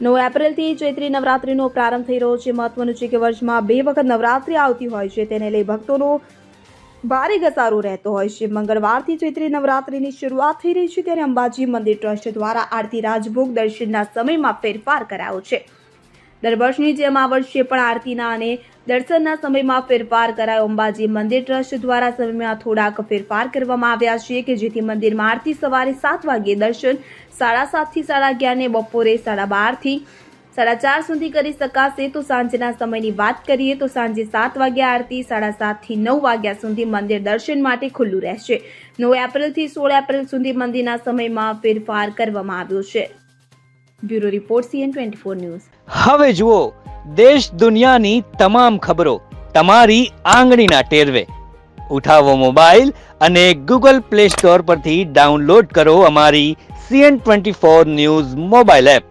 9 એપ્રિલથી ચૈત્રી નવરાત્રીનો પ્રારંભ થઈ રહ્યો છે. મહત્વનું છે કે વર્ષમાં 2 વખત નવરાત્રી આવતી હોય છે, તેને લઈ ભક્તોનો ભારે ઘસારો રહેતો હોય છે. મંગળવારથી ચૈત્રી નવરાત્રીની શરૂઆત થઈ રહી છે, ત્યારે અંબાજી મંદિર ટ્રસ્ટ દ્વારા આરતી રાજભોગ દર્શનના સમયમાં ફેરફાર કરાયો છે. દર વર્ષની જેમ આ વર્ષે પણ આરતીના અને દર્શનના સમયમાં ફેરફાર કરાયો. અંબાજી મંદિર ટ્રસ્ટ દ્વારા સમયમાં થોડાક ફેરફાર કરવામાં આવ્યા છે કે જેથી મંદિરમાં આરતી સવારે 7 વાગ્યે, દર્શન 7:30 થી 11:30 ને બપોરે 12:30 થી 4:30 સુધી કરી શકાશે. તો સાંજના સમયની વાત કરીએ તો સાંજે 7 વાગ્યે આરતી, 7:30 થી 9 વાગ્યા સુધી મંદિર દર્શન માટે ખુલ્લું રહેશે. 9 એપ્રિલથી 16 એપ્રિલ સુધી મંદિરના સમયમાં ફેરફાર કરવામાં આવ્યો છે. Bureau report CN24 news. હવે જુઓ દેશ દુનિયાની તમામ ખબરો તમારી આંગળીના ટેરવે. ઉઠાવો મોબાઈલ અને Google Play Store પરથી ડાઉનલોડ કરો અમારી CN24 ન્યૂઝ મોબાઈલ એપ.